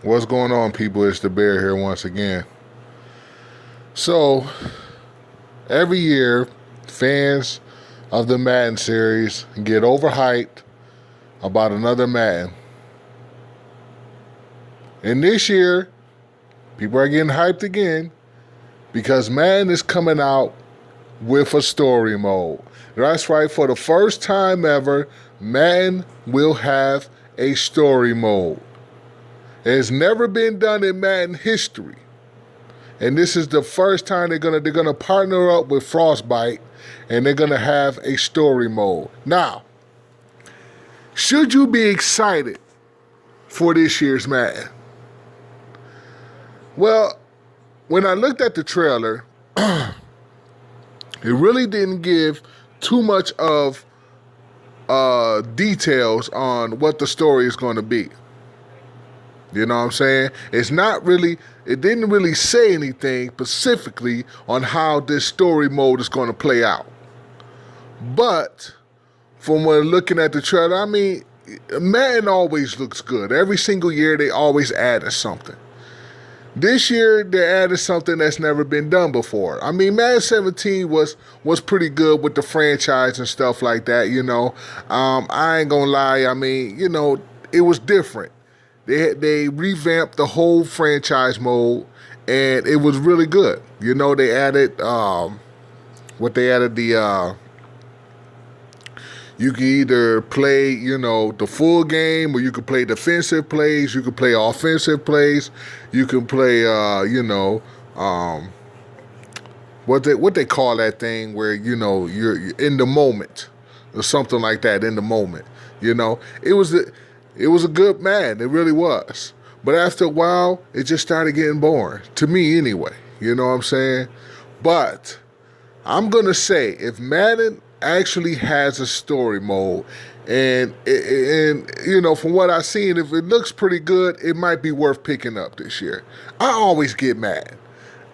What's going on, people? It's the Bear here once again. So, every year, fans of the Madden series get overhyped about another Madden. And this year, people are getting hyped again because Madden is coming out with a story mode. That's right, for the first time ever, Madden will have a story mode. It has never been done in Madden history. And this is the first time they're gonna partner up with Frostbite and they're gonna have a story mode. Now, should you be excited for this year's Madden? Well, when I looked at the trailer, it really didn't give too much of details on what the story is going to be. You know what I'm saying? It didn't really say anything specifically on how this story mode is going to play out. But from when looking at the trailer, I mean, Madden always looks good. Every single year they always added something. This year they added something that's never been done before. I mean, Madden 17 was pretty good with the franchise and stuff like that, you know. I ain't gonna lie, I mean, you know, it was different. They revamped the whole franchise mode, and it was really good. You know, they added you can either play, you know, the full game, or you can play defensive plays, you can play offensive plays, you can play what they call that thing where, you know, you're in the moment or something like that, in the moment. You know, it was a good Madden. It really was. But after a while, it just started getting boring. To me, anyway. You know what I'm saying? But I'm going to say, if Madden actually has a story mode, and you know, from what I've seen, if it looks pretty good, it might be worth picking up this year. I always get Madden.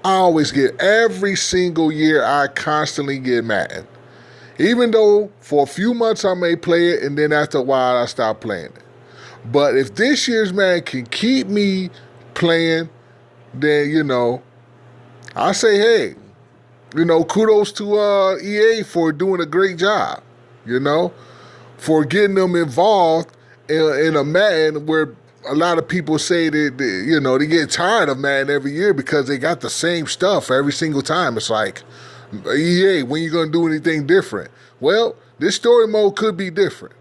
Every single year, I constantly get Madden. Even though for a few months I may play it, and then after a while I stop playing it. But if this year's Madden can keep me playing, then, you know, I say, hey, you know, kudos to EA for doing a great job, you know, for getting them involved in a Madden where a lot of people say that, you know, they get tired of Madden every year because they got the same stuff every single time. It's like, EA, when you going to do anything different? Well, this story mode could be different.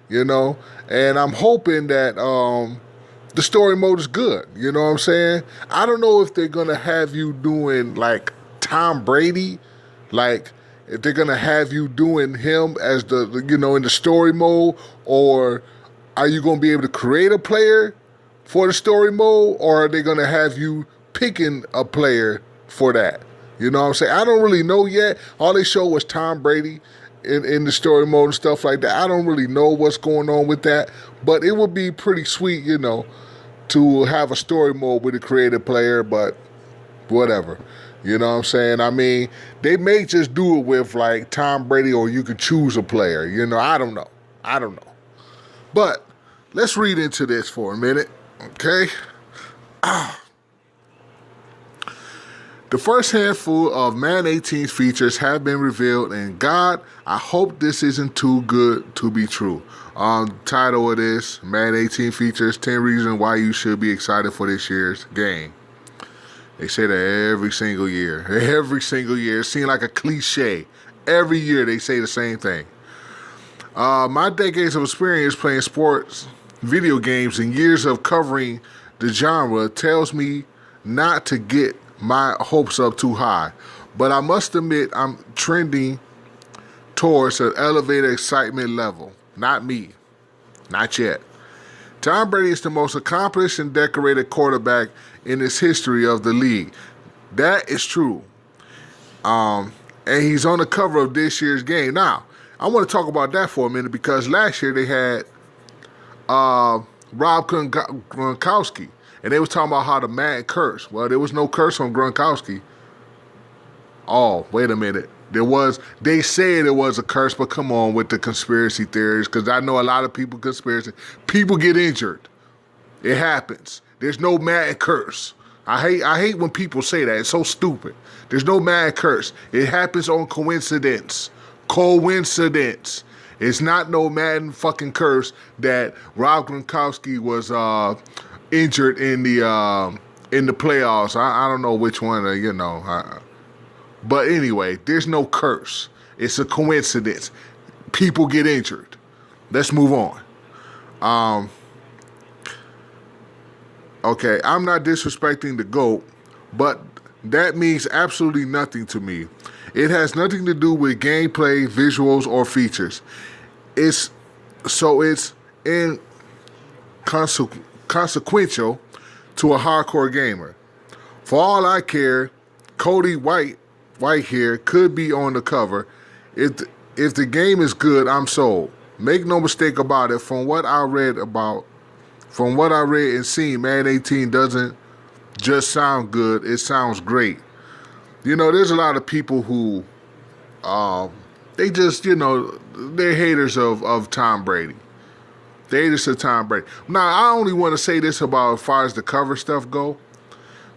You know, and I'm hoping that the story mode is good. You know what I'm saying? I don't know if they're going to have you doing like Tom Brady, like if they're going to have you doing him as the, you know, in the story mode, or are you going to be able to create a player for the story mode, or are they going to have you picking a player for that? You know what I'm saying? I don't really know yet. All they showed was Tom Brady in the story mode and stuff like that. I don't really know what's going on with that, but it would be pretty sweet, you know, to have a story mode with a creative player, but whatever. You know what I'm saying? I mean, they may just do it with like Tom Brady, or you could choose a player. You know, I don't know. But let's read into this for a minute, okay? The first handful of Madden 18's features have been revealed, and God, I hope this isn't too good to be true. Title of this, Madden 18 features 10 reasons why you should be excited for this year's game. They say that every single year. It seems like a cliche. Every year they say the same thing. My decades of experience playing sports, video games, and years of covering the genre tells me not to get my hopes up too high. But I must admit, I'm trending towards an elevated excitement level. Not me. Not yet. Tom Brady is the most accomplished and decorated quarterback in its history of the league. That is true. And he's on the cover of this year's game. Now, I want to talk about that for a minute, because last year they had Rob Gronkowski. And they was talking about how the man cursed. Well, there was no curse on Gronkowski. Oh, wait a minute. They said it was a curse, but come on with the conspiracy theories, because I know a lot of people get injured. It happens. There's no Madden curse. I hate when people say that. It's so stupid. There's no Madden curse. It happens on coincidence. Coincidence. It's not no Madden fucking curse that Rob Gronkowski was injured in the playoffs. I don't know which one. But anyway, there's no curse. It's a coincidence. People get injured. Let's move on. Okay, I'm not disrespecting the GOAT, but that means absolutely nothing to me. It has nothing to do with gameplay, visuals, or features. It's inconsequential to a hardcore gamer. For all I care, Cody Whitehair could be on the cover. If the game is good, I'm sold. Make no mistake about it. From what I read and seen, Madden 18 doesn't just sound good. It sounds great. There's a lot of people who, they just, they're haters of Tom Brady. They're haters of Tom Brady. Now, I only want to say this about as far as the cover stuff go.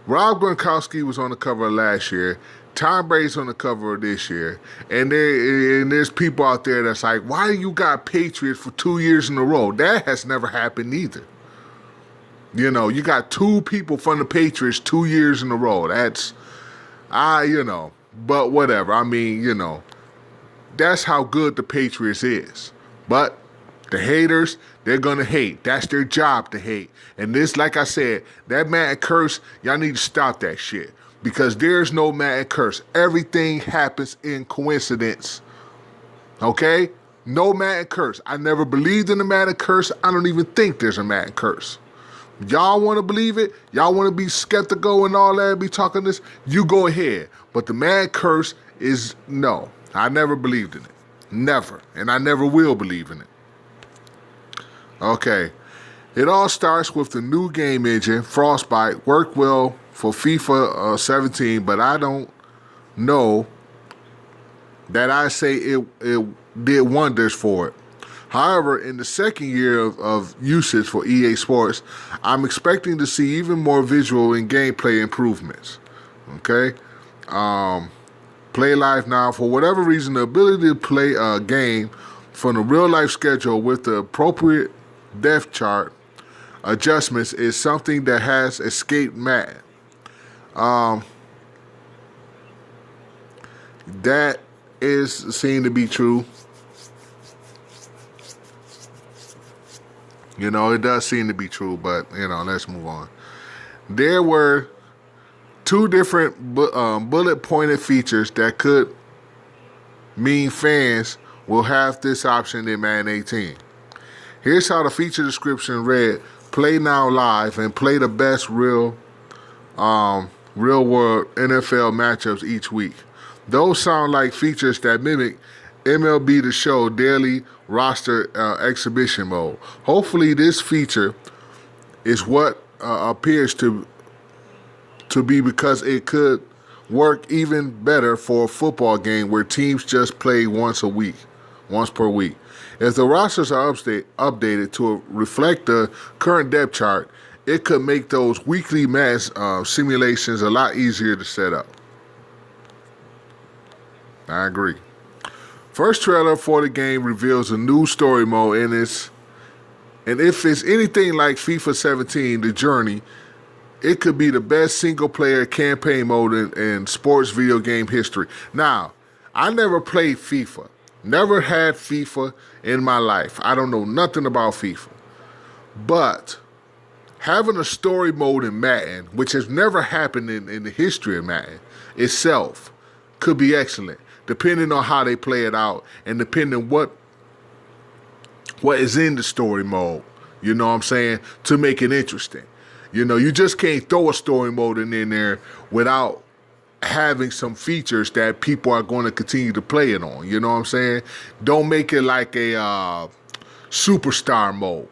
Rob Gronkowski was on the cover of last year. Tom Brady's on the cover of this year. And there's people out there that's like, why you got Patriots for 2 years in a row? That has never happened either. You got two people from the Patriots 2 years in a row. That's, but whatever. I mean, that's how good the Patriots is. But the haters, they're going to hate. That's their job to hate. And this, like I said, that Madden curse, y'all need to stop that shit. Because there's no Madden curse. Everything happens in coincidence. Okay? No Madden curse. I never believed in the Madden curse. I don't even think there's a Madden curse. Y'all want to believe it? Y'all want to be skeptical and all that, be talking this? You go ahead. But the Madden curse is no. I never believed in it. Never. And I never will believe in it. Okay. It all starts with the new game engine, Frostbite, worked well for FIFA 17, but I don't know that I say it did wonders for it. However, in the second year of usage for EA Sports, I'm expecting to see even more visual and gameplay improvements. Okay? Play Live Now, for whatever reason, the ability to play a game from the real-life schedule with the appropriate depth chart adjustments is something that has escaped Madden. That is seen to be true. It does seem to be true, but, let's move on. There were two different bullet-pointed features that could mean fans will have this option in Madden 18. Here's how the feature description read: play now live and play the best real world NFL matchups each week. Those sound like features that mimic MLB The Show daily roster exhibition mode. Hopefully this feature is what appears to be, because it could work even better for a football game where teams just play once per week. If the rosters are updated to reflect the current depth chart, it could make those weekly match simulations a lot easier to set up. I agree. First trailer for the game reveals a new story mode, and if it's anything like FIFA 17, The Journey, it could be the best single-player campaign mode in sports video game history. Now, I never played FIFA. Never had FIFA in my life. I don't know nothing about FIFA. But having a story mode in Madden, which has never happened in the history of Madden itself, could be excellent, depending on how they play it out and depending what is in the story mode, you know what I'm saying, to make it interesting. You just can't throw a story mode in there without having some features that people are going to continue to play it on, you know what I'm saying? Don't make it like a superstar mode,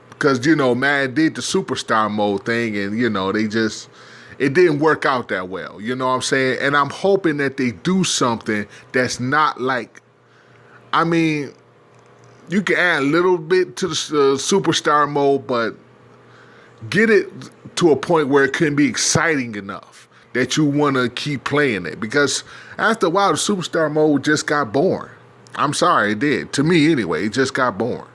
because, Madden did the superstar mode thing and, it didn't work out that well, you know what I'm saying? And I'm hoping that they do something that's not like, you can add a little bit to the superstar mode, but get it to a point where it can be exciting enough that you want to keep playing it. Because after a while, the superstar mode just got boring. I'm sorry, it did. To me, anyway, it just got boring.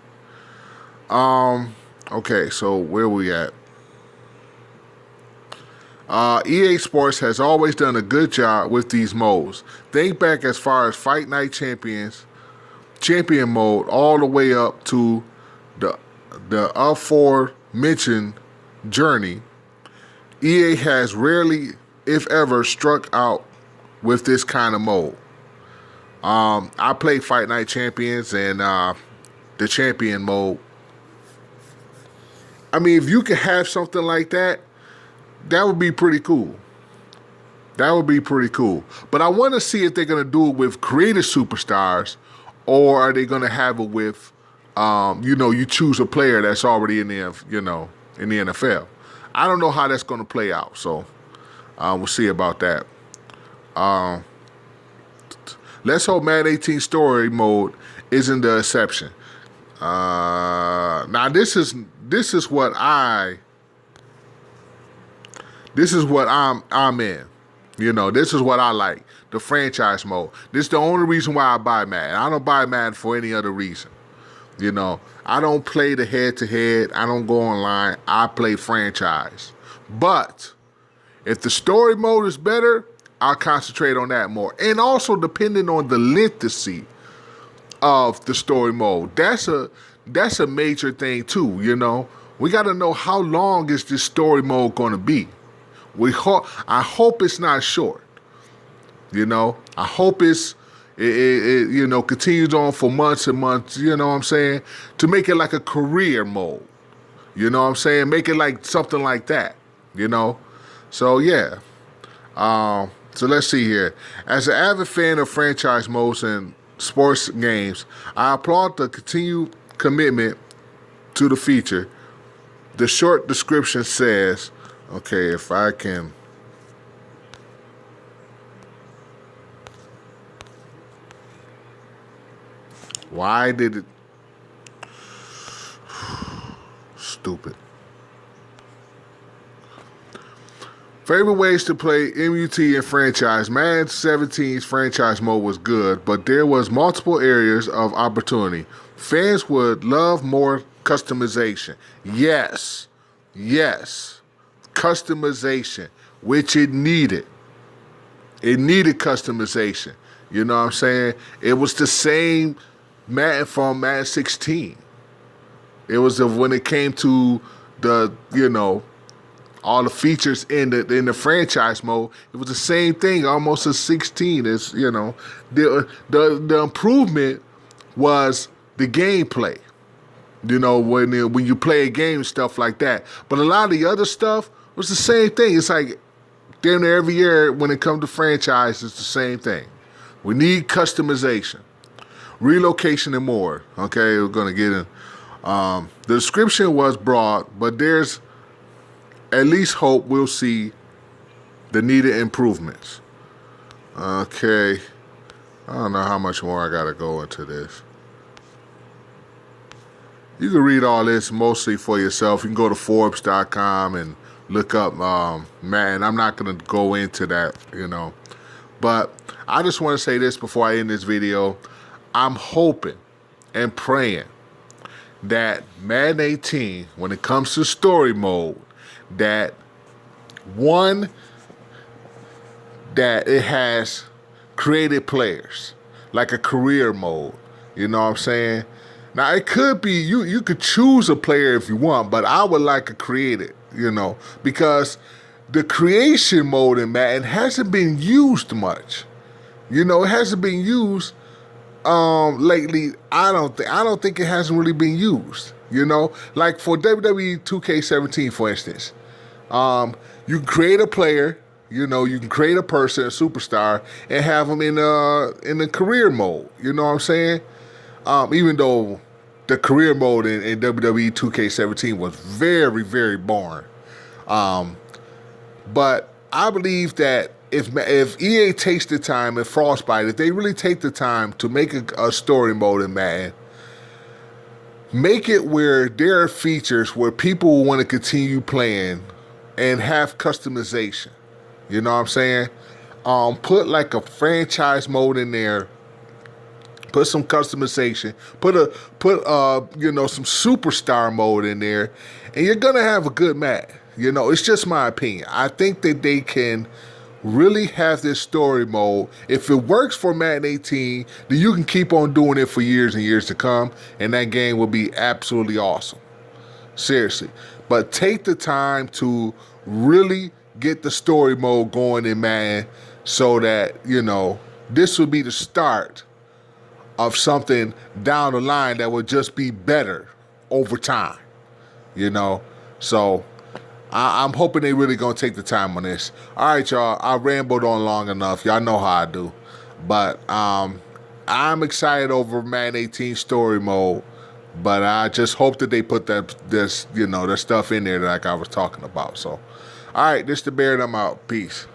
Okay, so where we at? EA Sports has always done a good job with these modes. Think back as far as Fight Night Champion mode, all the way up to the aforementioned Journey. EA has rarely, if ever, struck out with this kind of mode. I played Fight Night Champions and the Champion mode. I mean, if you could have something like that, that would be pretty cool. That would be pretty cool. But I want to see if they're going to do it with creative superstars, or are they going to have it with, you choose a player that's already in the NFL. I don't know how that's going to play out, so we'll see about that. Let's hope Madden 18 story mode isn't the exception. Now this is what I'm in. This is what I like. The franchise mode. This is the only reason why I buy Madden. I don't buy Madden for any other reason. I don't play the head-to-head. I don't go online. I play franchise. But if the story mode is better, I'll concentrate on that more. And also depending on the lengthy of the story mode. That's a major thing too, We got to know how long is this story mode going to be. I hope it's not short. I hope it continues on for months and months, you know what I'm saying? To make it like a career mode. You know what I'm saying? Make it like something like that, So yeah. So let's see here. As an avid fan of franchise modes and sports games, I applaud the continued commitment to the feature. The short description says, okay, if I can. Why did it? Stupid. Favorite ways to play MUT in franchise. Madden 17's franchise mode was good, but there was multiple areas of opportunity. Fans would love more customization. Yes. Customization, which it needed. It needed customization. You know what I'm saying? It was the same Madden from Madden 16. It was when it came to the, all the features in the franchise mode, it was the same thing, almost as 16. It's the improvement was the gameplay. When you play a game, stuff like that. But a lot of the other stuff was the same thing. It's like damn near every year when it comes to franchise, it's the same thing. We need customization, relocation, and more. Okay, we're gonna get in. The description was broad, but there's at least hope we'll see the needed improvements. Okay. I don't know how much more I gotta go into this. You can read all this mostly for yourself. You can go to Forbes.com and look up Madden. I'm not gonna go into that, But I just want to say this before I end this video. I'm hoping and praying that Madden 18, when it comes to story mode, that it has created players, like a career mode. You know what I'm saying? Now, it could be, you could choose a player if you want, but I would like to create it, because the creation mode in Madden hasn't been used much. It hasn't been used lately. I don't think it hasn't really been used. Like for WWE 2K17, for instance, you can create a player. You can create a person, a superstar, and have them in the career mode. You know what I'm saying? Even though the career mode in WWE 2K17 was very, very boring. But I believe that if EA takes the time, and Frostbite, if they really take the time to make a story mode in Madden, make it where there are features where people will want to continue playing and have customization. You know what I'm saying? Put like a franchise mode in there. Put some customization. Put some superstar mode in there, and you're gonna have a good match. You know, it's just my opinion. I think that they can really have this story mode. If it works for Madden 18, then you can keep on doing it for years and years to come, and that game will be absolutely awesome. Seriously. But take the time to really get the story mode going in Madden so that, this will be the start of something down the line that will just be better over time. So I'm hoping they really gonna take the time on this. All right, y'all. I rambled on long enough. Y'all know how I do. But I'm excited over Madden 18 story mode. But I just hope that they put the stuff in there like I was talking about. So, all right, this the Bear and I'm out. Peace.